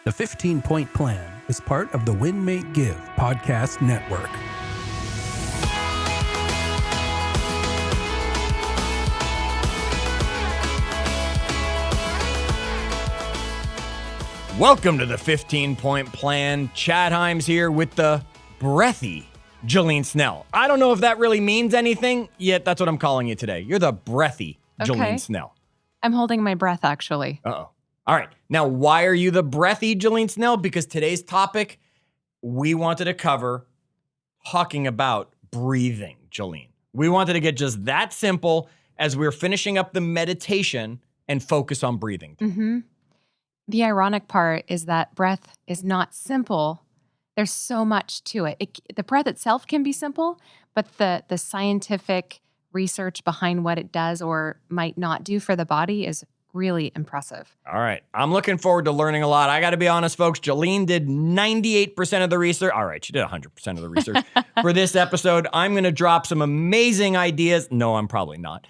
The 15-Point Plan is part of the Win Make Give podcast network. Welcome to the 15-Point Plan. Chad Himes here with the breathy Jillene Snell. I don't know if that really means anything, yet that's what I'm calling you today. You're the breathy Jillene Snell. I'm holding my breath, actually. Uh-oh. All right. Now, why are you the breathy Jillene Snell? Because today's topic, we wanted to cover talking about breathing, Jillene. We wanted to get just that simple as we're finishing up the meditation and focus on breathing. Mm-hmm. The ironic part is that breath is not simple. There's so much to it. The breath itself can be simple, but the scientific research behind what it does or might not do for the body is really impressive. All right. I'm looking forward to learning a lot. I got to be honest, folks. Jillene did 98% of the research. All right. She did 100% of the research for this episode. I'm going to drop some amazing ideas. No, I'm probably not.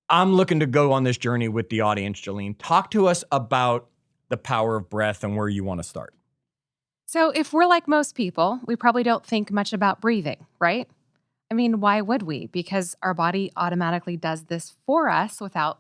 I'm looking to go on this journey with the audience, Jillene. Talk to us about the power of breath and where you want to start. So if we're like most people, we probably don't think much about breathing, right? I mean, why would we? Because our body automatically does this for us without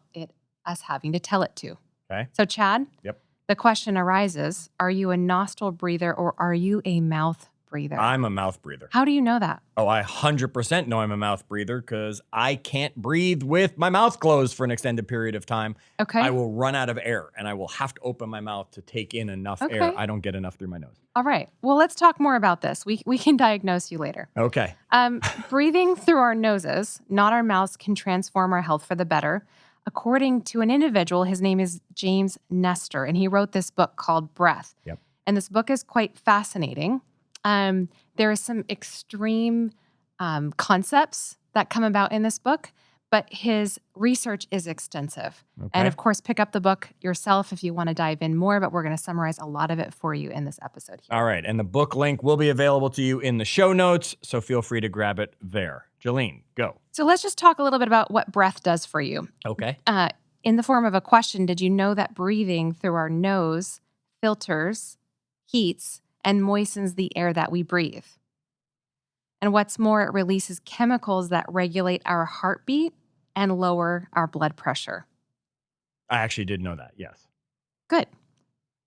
us having to tell it to. Okay. So Chad, Yep. The question arises, are you a nostril breather or are you a mouth breather? I'm a mouth breather. How do you know that? Oh, I 100% know I'm a mouth breather because I can't breathe with my mouth closed for an extended period of time. Okay. I will run out of air and I will have to open my mouth to take in enough air. I don't get enough through my nose. All right. Well, let's talk more about this. We can diagnose you later. Okay. Breathing through our noses, not our mouths, can transform our health for the better. According to an individual, his name is James Nestor, and he wrote this book called Breath. Yep. And this book is quite fascinating. There are some extreme concepts that come about in this book, but his research is extensive. Okay. And of course, pick up the book yourself if you want to dive in more, but we're going to summarize a lot of it for you in this episode here. All right. And the book link will be available to you in the show notes, so feel free to grab it there. Jillene, go. So let's just talk a little bit about what breath does for you. Okay. In the form of a question, did you know that breathing through our nose filters, heats, and moistens the air that we breathe? And what's more, it releases chemicals that regulate our heartbeat and lower our blood pressure. I actually did know that, yes. Good.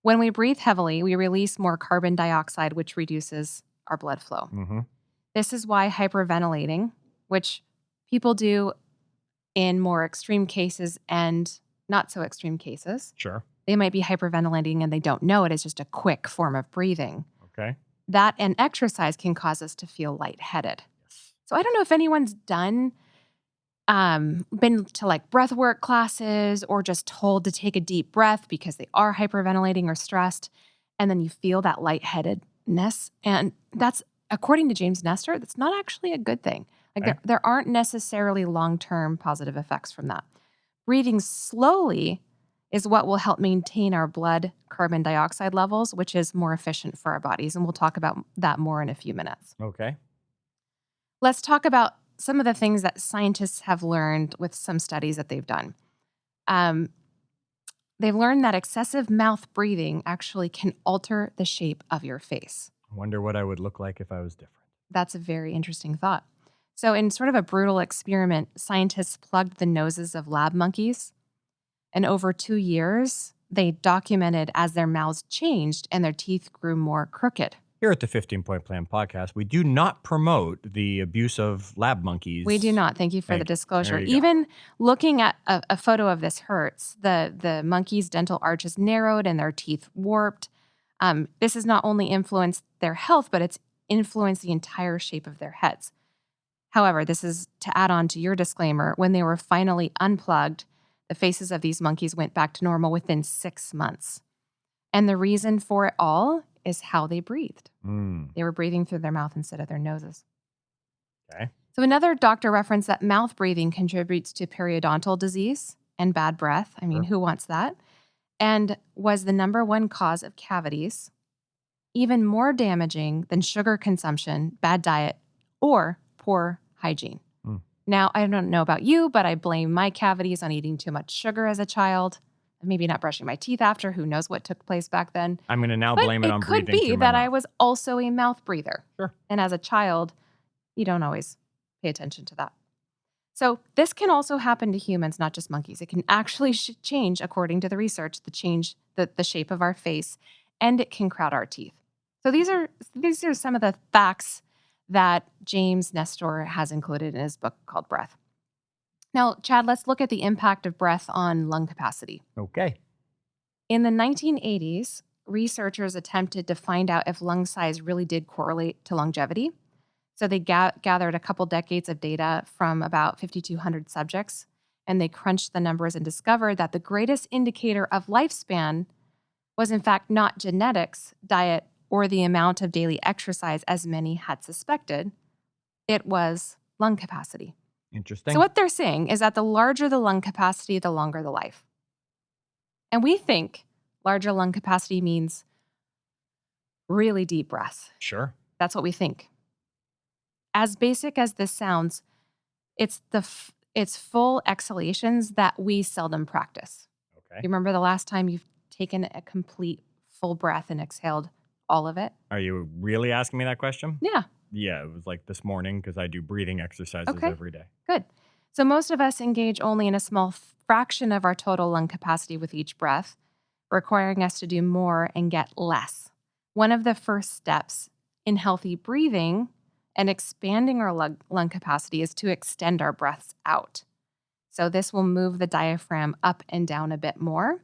When we breathe heavily, we release more carbon dioxide, which reduces our blood flow. Mm-hmm. This is why hyperventilating, which people do in more extreme cases and not so extreme cases. Sure. They might be hyperventilating and they don't know it. It's just a quick form of breathing. Okay. That and exercise can cause us to feel lightheaded. So I don't know if anyone's been to like breath work classes or just told to take a deep breath because they are hyperventilating or stressed. And then you feel that lightheadedness. And that's, according to James Nestor, that's not actually a good thing. Like there aren't necessarily long-term positive effects from that. Breathing slowly is what will help maintain our blood carbon dioxide levels, which is more efficient for our bodies. And we'll talk about that more in a few minutes. Okay. Let's talk about some of the things that scientists have learned with some studies that they've done. They've learned that excessive mouth breathing actually can alter the shape of your face. I wonder what I would look like if I was different. That's a very interesting thought. So in sort of a brutal experiment, scientists plugged the noses of lab monkeys. And over 2 years, they documented as their mouths changed and their teeth grew more crooked. Here at the 15-Point Plan podcast, we do not promote the abuse of lab monkeys. We do not. Thank you for the disclosure. Even looking at a photo of this hurts. The monkey's dental arch is narrowed and their teeth warped. This has not only influenced their health, but it's influenced the entire shape of their heads. However, this is to add on to your disclaimer, when they were finally unplugged, the faces of these monkeys went back to normal within 6 months. And the reason for it all is how they breathed. They were breathing through their mouth instead of their noses. Okay. So another doctor referenced that mouth breathing contributes to periodontal disease and bad breath. I mean, who wants that? And was the number one cause of cavities, even more damaging than sugar consumption, bad diet, or poor hygiene. Now, I don't know about you, but I blame my cavities on eating too much sugar as a child. maybe not brushing my teeth after. Who knows what took place back then? I'm going to now But blame it on breathing could be through my that I mouth. was also a mouth breather. Sure. And as a child, you don't always pay attention to that. So this can also happen to humans, not just monkeys. It can actually change, according to the research, the shape of our face, and it can crowd our teeth. So these are some of the facts that James Nestor has included in his book called Breath. Now, Chad, let's look at the impact of breath on lung capacity. Okay. In the 1980s, researchers attempted to find out if lung size really did correlate to longevity. So they gathered a couple decades of data from about 5,200 subjects, and they crunched the numbers and discovered that the greatest indicator of lifespan was, in fact, not genetics, diet, or the amount of daily exercise as many had suspected. It was lung capacity. Interesting. So what they're saying is that the larger the lung capacity, the longer the life. And we think larger lung capacity means really deep breaths. Sure. That's what we think. As basic as this sounds, it's full exhalations that we seldom practice. Okay. You remember the last time you've taken a complete full breath and exhaled all of it? Are you really asking me that question? Yeah. Yeah, it was like this morning because I do breathing exercises Okay. every day. Good. So most of us engage only in a small fraction of our total lung capacity with each breath, requiring us to do more and get less. One of the first steps in healthy breathing and expanding our lung capacity is to extend our breaths out. So this will move the diaphragm up and down a bit more.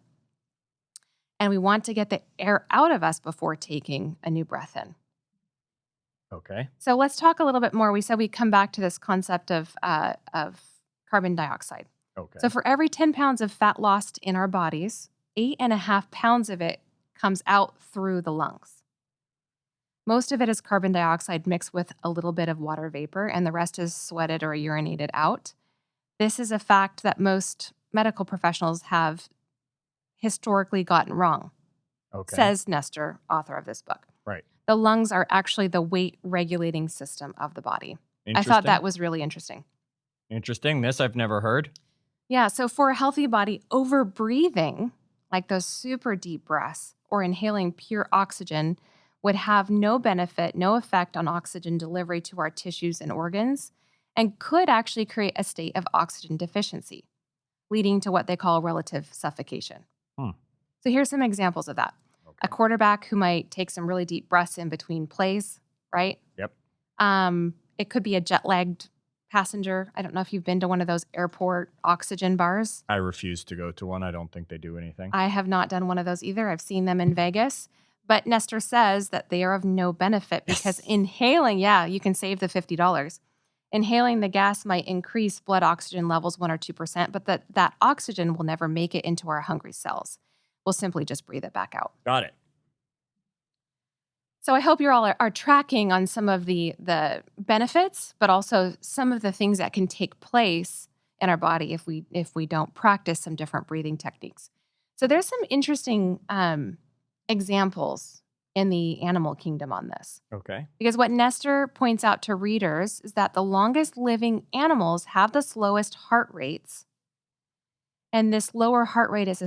And we want to get the air out of us before taking a new breath in. Okay. So let's talk a little bit more. We said we'd come back to this concept of carbon dioxide. Okay. So for every 10 pounds of fat lost in our bodies, 8.5 pounds of it comes out through the lungs. Most of it is carbon dioxide mixed with a little bit of water vapor, and the rest is sweated or urinated out. This is a fact that most medical professionals have historically gotten wrong, says Nestor, author of this book. Right. The lungs are actually the weight-regulating system of the body. I thought that was really interesting. Interesting. This I've never heard. Yeah, so for a healthy body, over-breathing, like those super deep breaths, or inhaling pure oxygen, would have no benefit, no effect on oxygen delivery to our tissues and organs, and could actually create a state of oxygen deficiency, leading to what they call relative suffocation. So here's some examples of that. Okay. A quarterback who might take some really deep breaths in between plays, right? Yep. It could be a jet-lagged passenger. I don't know if you've been to one of those airport oxygen bars. I refuse to go to one. I don't think they do anything. I have not done one of those either. I've seen them in Vegas. But Nestor says that they are of no benefit because inhaling, you can save the $50. Inhaling the gas might increase blood oxygen levels 1 or 2%, but that oxygen will never make it into our hungry cells. We'll simply just breathe it back out. Got it. So I hope you all are tracking on some of the benefits, but also some of the things that can take place in our body if we don't practice some different breathing techniques. So there's some interesting examples in the animal kingdom on this. Okay. Because what Nestor points out to readers is that the longest living animals have the slowest heart rates, and this lower heart rate is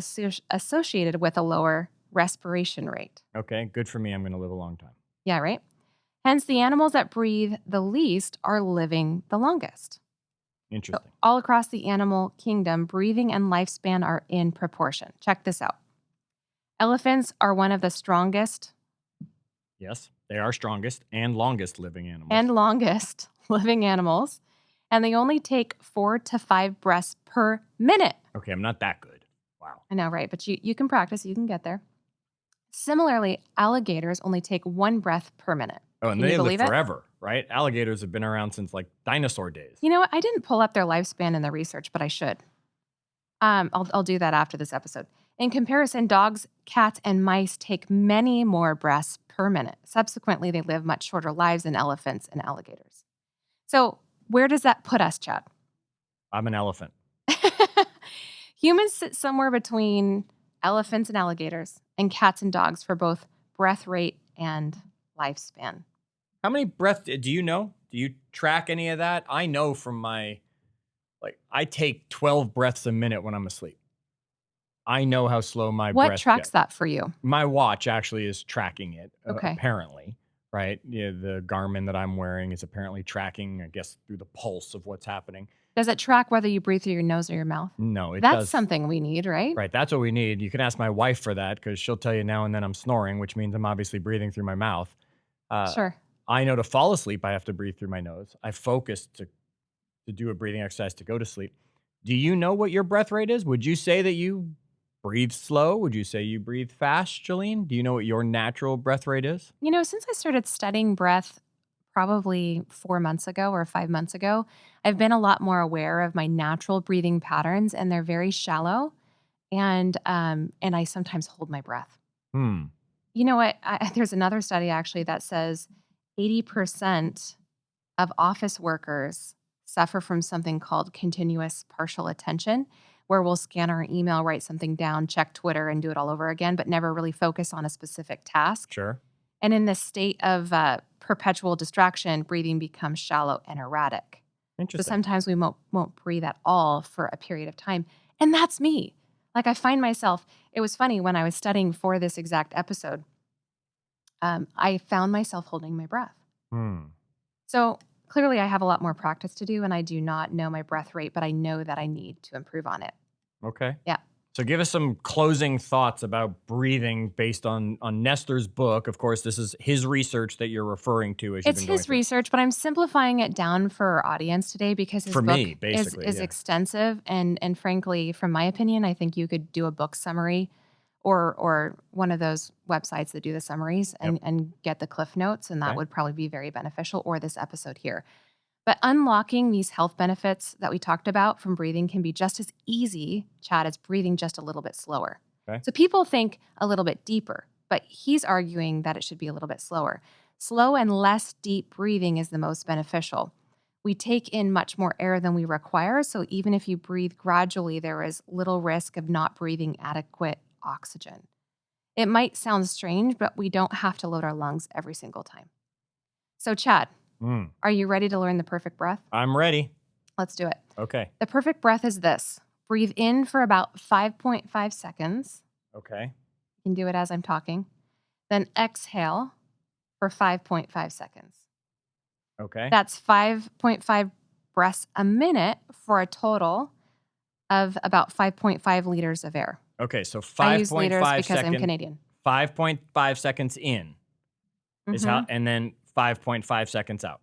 associated with a lower respiration rate. Okay, good for me. I'm going to live a long time. Yeah, right? Hence, the animals that breathe the least are living the longest. Interesting. So all across the animal kingdom, breathing and lifespan are in proportion. Check this out. Elephants are one of the strongest. Yes, they are strongest and longest living animals. And longest living animals. And they only take 4 to 5 breaths per minute. Okay, I'm not that good. Wow. I know, right? But you can practice. You can get there. Similarly, alligators only take 1 breath per minute. Oh, and they live forever, right? Alligators have been around since like dinosaur days. You know what? I didn't pull up their lifespan in the research, but I should. I'll do that after this episode. In comparison, dogs, cats, and mice take many more breaths per minute. Subsequently, they live much shorter lives than elephants and alligators. So where does that put us, Chad? I'm an elephant. Humans sit somewhere between elephants and alligators and cats and dogs for both breath rate and lifespan. How many breaths do you know? Do you track any of that? I know from I take 12 breaths a minute when I'm asleep. I know how slow my What breath tracks gets. that for you? My watch actually is tracking it, Okay. apparently, right? Yeah, the Garmin that I'm wearing is apparently tracking, I guess, through the pulse of what's happening. Does it track whether you breathe through your nose or your mouth? No, it That's does. something we need, right? Right, that's what we need. You can ask my wife for that because she'll tell you now and then I'm snoring, which means I'm obviously breathing through my mouth. Sure. I know to fall asleep, I have to breathe through my nose. I focus to do a breathing exercise to go to sleep. Do you know what your breath rate is? Would you say that you breathe slow? Would you say you breathe fast, Jillene? Do you know what your natural breath rate is? Since I started studying breath probably 4 months ago or 5 months ago, I've been a lot more aware of my natural breathing patterns, and they're very shallow. And I sometimes hold my breath. Hmm. You know what? There's another study actually that says 80% of office workers suffer from something called continuous partial attention, where we'll scan our email, write something down, check Twitter, and do it all over again, but never really focus on a specific task. Sure. And in this state of perpetual distraction, breathing becomes shallow and erratic. So Interesting. sometimes we won't breathe at all for a period of time. And that's me. Like I find myself, it was funny when I was studying for this exact episode, I found myself holding my breath. So clearly I have a lot more practice to do, and I do not know my breath rate, but I know that I need to improve on it. Okay. Yeah. So give us some closing thoughts about breathing based on Nestor's book. Of course, this is his research that you're referring to as you've It's been going his through. research, but I'm simplifying it down for our audience today because his For book me, basically, is yeah. extensive. And frankly, from my opinion, I think you could do a book summary or one of those websites that do the summaries and get the cliff notes, and that Okay. would probably be very beneficial, or this episode here. But unlocking these health benefits that we talked about from breathing can be just as easy, Chad, as breathing just a little bit slower. Okay. So people think a little bit deeper, but he's arguing that it should be a little bit slower. Slow and less deep breathing is the most beneficial. We take in much more air than we require, so even if you breathe gradually, there is little risk of not breathing adequate oxygen. It might sound strange, but we don't have to load our lungs every single time. So, Chad, are you ready to learn the perfect breath? I'm ready. Let's do it. Okay. The perfect breath is this. Breathe in for about 5.5 seconds. Okay. You can do it as I'm talking. Then exhale for 5.5 seconds. Okay. That's 5.5 breaths a minute for a total of about 5.5 liters of air. Okay. So I use 5.5 liters because I'm seconds. Canadian. 5.5 seconds in is how, and then 5.5 seconds out.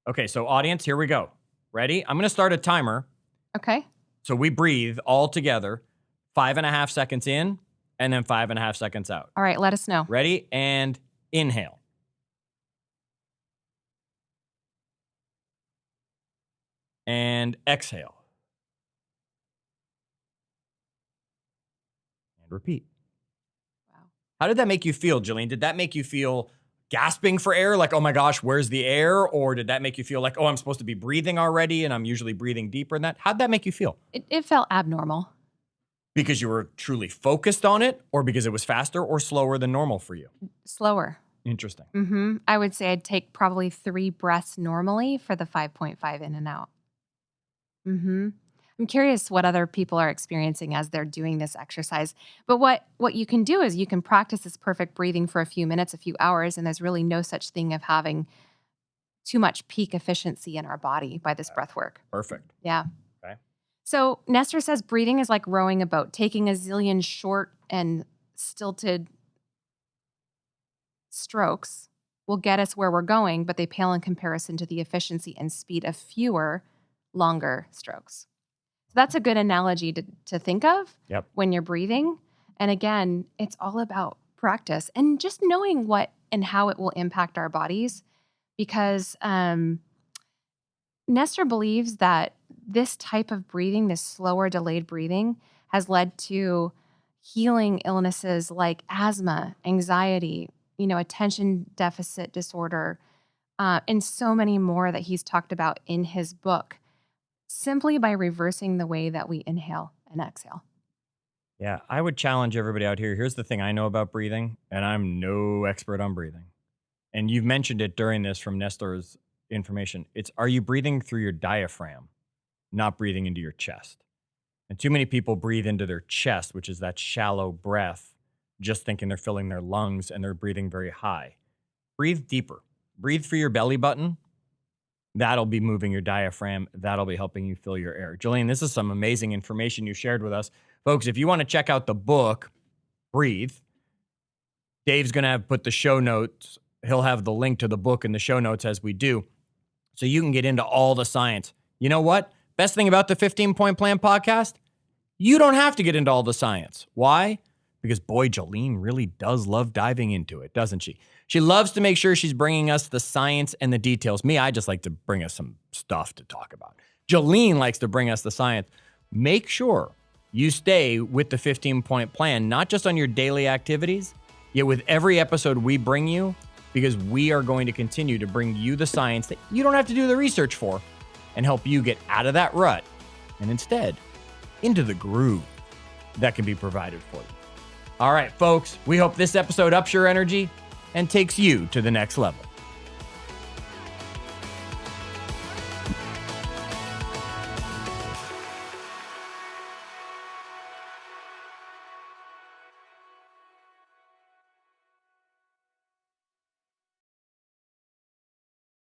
Okay. So audience, here we go. Ready? I'm going to start a timer. Okay. So we breathe all together 5.5 seconds in and then 5.5 seconds out. All right. Let us know. Ready? And inhale. And exhale. And repeat. Wow. How did that make you feel, Jillene? Did that make you feel gasping for air? Like, oh my gosh, where's the air? Or did that make you feel like, oh, I'm supposed to be breathing already and I'm usually breathing deeper than that? How'd that make you feel? It felt abnormal. Because you were truly focused on it, or because it was faster or slower than normal for you? Slower. Interesting. I would say I'd take probably 3 breaths normally for the 5.5 in and out. I'm curious what other people are experiencing as they're doing this exercise. But what you can do is you can practice this perfect breathing for a few minutes, a few hours, and there's really no such thing of having too much peak efficiency in our body by this breath work. Perfect. Yeah. Okay. So Nestor says breathing is like rowing a boat. Taking a zillion short and stilted strokes will get us where we're going, but they pale in comparison to the efficiency and speed of fewer, longer strokes. So that's a good analogy to think of when you're breathing. And again, it's all about practice and just knowing what and how it will impact our bodies, because Nestor believes that this type of breathing, this slower, delayed breathing, has led to healing illnesses like asthma, anxiety, attention deficit disorder, and so many more that he's talked about in his book, simply by reversing the way that we inhale and exhale. Yeah, I would challenge everybody out here. Here's the thing I know about breathing, and I'm no expert on breathing. And you've mentioned it during this from Nestor's information. Are you breathing through your diaphragm, not breathing into your chest? And too many people breathe into their chest, which is that shallow breath, just thinking they're filling their lungs and they're breathing very high. Breathe deeper. Breathe through your belly button. That'll be moving your diaphragm. That'll be helping you fill your air. Jillene, this is some amazing information you shared with us. Folks, if you want to check out the book, Breathe, Dave's going to put the show notes. He'll have the link to the book in the show notes as we do, so you can get into all the science. You know what? Best thing about the 15-Point Plan podcast, you don't have to get into all the science. Why? Because boy, Jillene really does love diving into it, doesn't she? She loves to make sure she's bringing us the science and the details. Me, I just like to bring us some stuff to talk about. Jillene likes to bring us the science. Make sure you stay with the 15-Point Plan, not just on your daily activities, yet with every episode we bring you, because we are going to continue to bring you the science that you don't have to do the research for and help you get out of that rut and instead into the groove that can be provided for you. All right, folks, we hope this episode ups your energy and takes you to the next level.